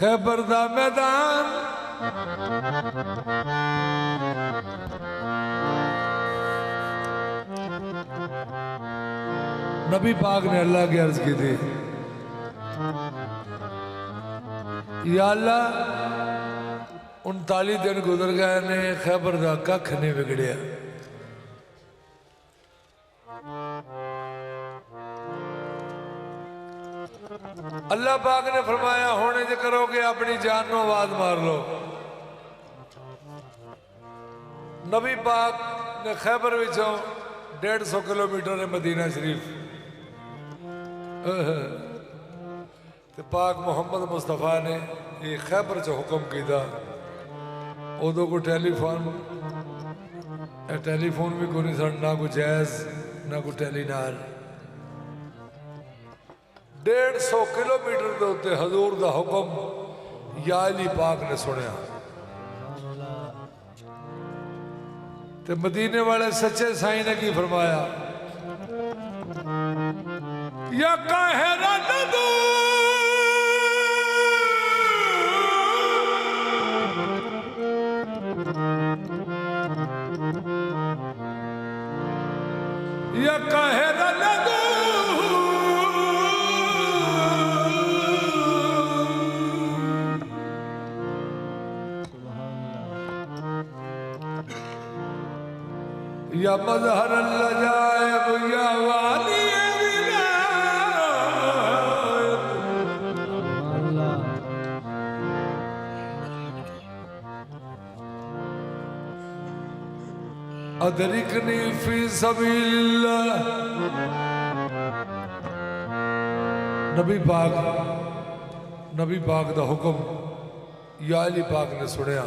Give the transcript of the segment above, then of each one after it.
खैबर दा मैदान नबी पाक ने अल्लाह की अर्ज की थी, या अल्लाह 39 दिन गुजर गए ने खैबर का कख नहीं बिगड़िया। अल्लाह पाक ने फरमाया होने जो करोगे अपनी जान को आवाज मार लो। नबी पाक ने खैबर विचों 150 किलोमीटर है मदीना शरीफ ते पाक मुहम्मद मुस्तफा ने ये खैबर च हुक्म किया। उदों को टेलीफोन भी कोई सन, ना कोई जैज ना कोई टेलीनार। 150 किलोमीटर के उत्ते हजूर का हुक्म या अली पाक ने सुनिया ते मदीने वाले सच्चे साईं ने की फरमाया, या काहिरा नदू या काहिरा नदू या मज़हर अल-अजाइब या वाली अदरिकनी फी सबीलिल्लाह। नबी पाक दा हुक्म या अली पाक ने सुनिया।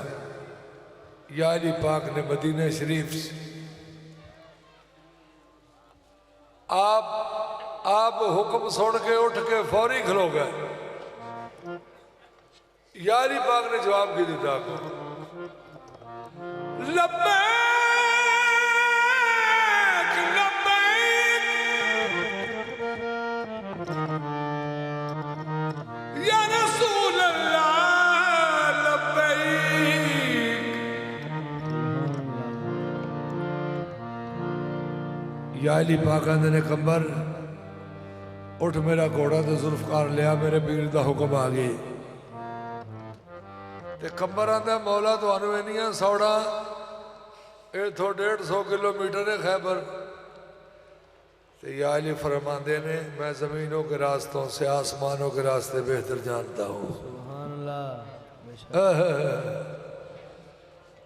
या अली पाक ने मदीना शरीफ आप हुक्म सुन के उठ के फौरी खलो गए। या अली पाक ने जवाब की दिता को लब्बैक लब्बैक या रसूल अल्लाह लब्बैक। या अली पाक ने कमर उठ मेरा घोड़ा तो जुल्फकार लिया, मेरे पीर का हुक्म आ गई। ते कमर आंदा मौला तुहानू इन्नियां सौड़ा इथों 150 किलोमीटर है खैबर। तो या अली फरमाते ने मैं जमीनों के रास्तों से आसमानों के रास्ते बेहतर जानता हूँ।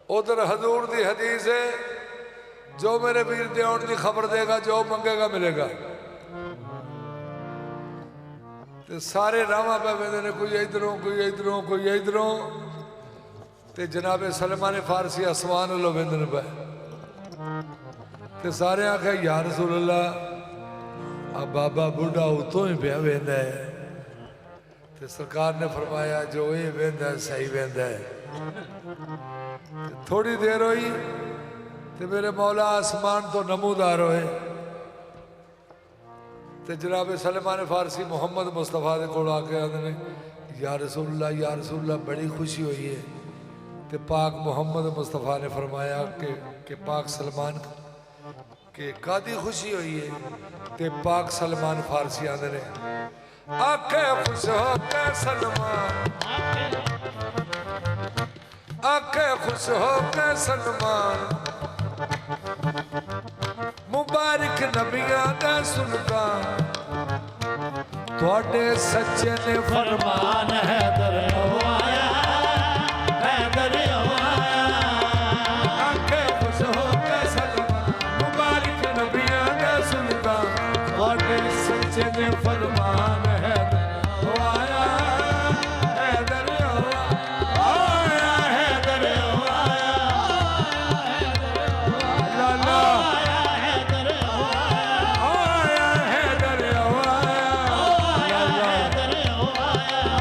उधर हजूर की हदीस है, जो मेरे वीर दे आने की खबर देगा जो मंगेगा मिलेगा। ते सारे रावा पे वेंदे ने, कोई इधरों कोई इधरों कोई इधरों। ते जनाबे सलमान फारसी आसमान लो वेंदे पे ते सारे आखे या रसूल अल्लाह आ बाबा बुढ़ा उतों ही पिया वेंदा है। ते सरकार ने फरमाया जो ये वेंदा सही वेंदा है। थोड़ी देर हुई ते मेरे मौला आसमान तो नमूदार होए ते जनाब सलमान फारसी मुहम्मद मुस्तफा के कोल आके आते ने या रसूलुल्लाह बड़ी खुशी हुई है। ते पाक मुहम्मद मुस्तफा ने फरमाया कि पाक सलमान के कादी खुशी हुई है। ते पाक सलमान फारसी आते ने आखे खुश हो के सलमान, आखे खुश हो के सलमान, मुबारक नबिया का सुल्तान, थोड़े सच्चे ने फरमान है दरवाया है दरवाया। आंखें खुश हो के सलमान, मुबारक नबिया का सुल्तान, थोड़े सच्चे ने फरमान है दरवाया है दरवाया है दरवाया। लाला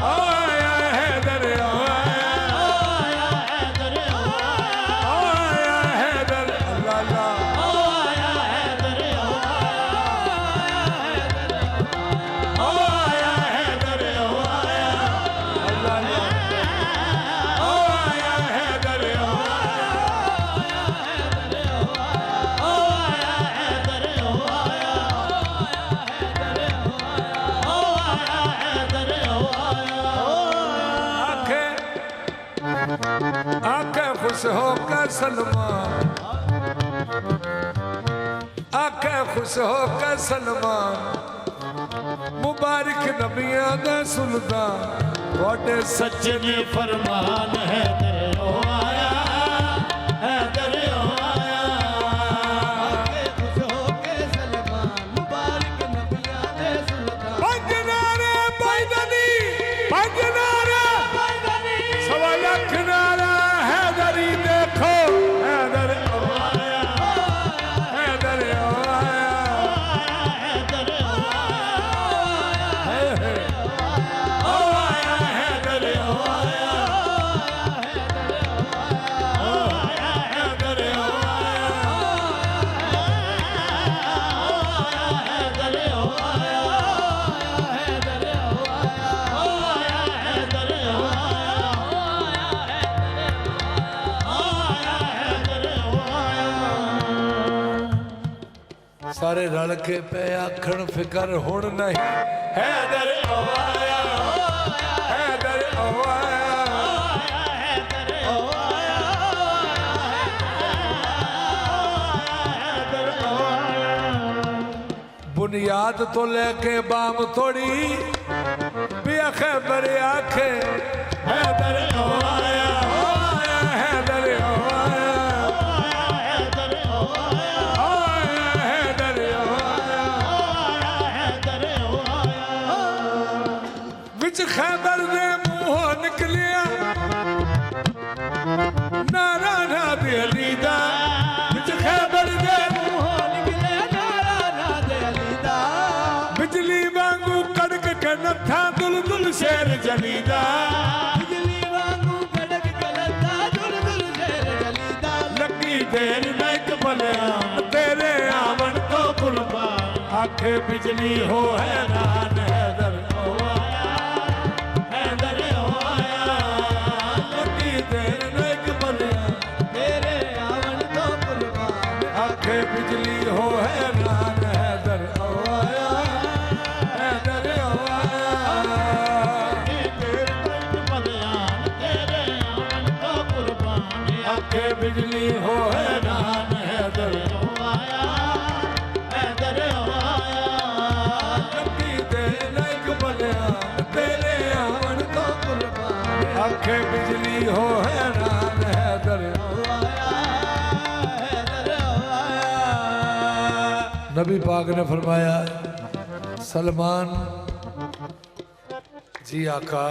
आया है आके खुश होकर सलमान, आके खुश होकर सलमान, मुबारक नबियां दे सुल्तान, थोड़े सच्चे में फरमान है दरियो आया, है दरियो आया। आके खुश होके सलमान, मुबारक नबियां दे सुल्तान। पंज नारे बैदनी, पंज नारे बैदनी, सवा लख नारा हैदरी देखो, हैदर आया, हैदर आया, हैदर आया, हैदर आया, हैदर सारे रल के पे आखण फिकर हुण नहीं, हैदर आया, हैदर आया, बुनियाद तो लेके बाम थोड़ी भी खैबर आखे, हैदर आया, हैदर आया, हैदर आया, विच खैबर दे मुंहों निकलिया नारा ना दे अली दा, विच खैबर दे मुंहों निकले नारा ना दे अली दा। बिजली वांगू कड़क के नथा दुलदुल शेर जलीदा, बिजली वांगू कड़क के नथा दुलदुल शेर जलीदा। लगी देर नाइक बलियान तेरे आवन तो कुर्बान, आखे बिजली हो हैरान, हैदर आया, हैदर आया, लगी देर नाइक बलियान तेरे आवन तो कुर्बान। आखे बिजली हो हैरान, हैदर आया, हैदर आया, तेरे बलियान तेरे आवन तो कुर्बान। आखे बिजली हो हैरान, हैदर आया, हैदर आया, लगी देर नाइक बलियान तेरे आवन तो कुर्बान। आखे बिजली हो हैरान, हैदर नबी पाक ने फरमाया सलमान जी आका,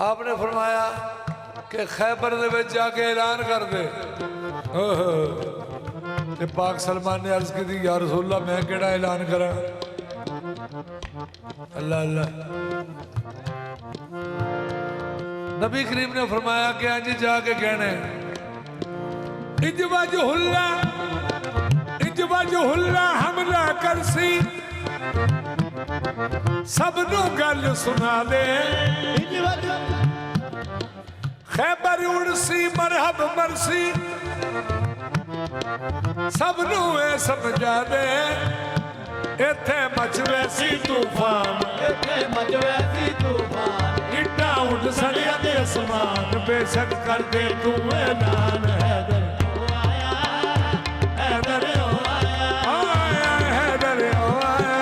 आपने फरमाया कि खैबर दे विच जाके ऐलान कर दे। ते पाक सलमान ने अर्ज की थी या रसूल अल्लाह मैं केड़ा ऐलान करा, अल्लाह अल्लाह। नबी करीम ने फरमाया कि आज जाके कहने इजवज हुल्ला, इजवज हुल्ला हमला करसी, सबनू गल सुना दे, खैबर उड़सी मरहब मरसी, सबनू ए समझा दे, इथे मचवे सी तूफान, इत्थे मचवे सी तूफान। इड्डा उड़ सड़िया दे समान, बेशक कर दे तू ऐलान, हैदर आया, हैदर आया, आया, हैदर आया,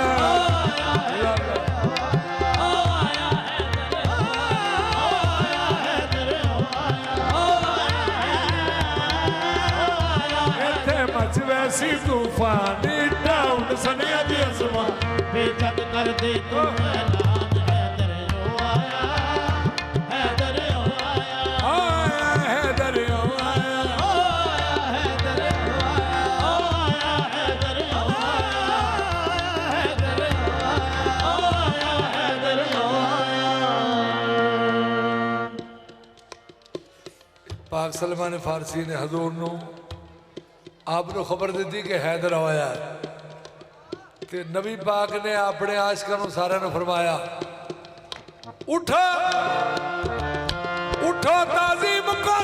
इथे मचवे सी तूफान, इड्डा उड़ सड़िया दे समान, बेशक कर दे तू ऐलान, हैदर आया, हैदर आया, आया, हैदर आया, हैदर आया, हैदर पाक सलमान फारसी ने हजूर नू आपको खबर दी कि हैदर आया, ते नबी पाक ने अपने आशिकां नू सारे नू फरमाया उठो उठो ताजीम को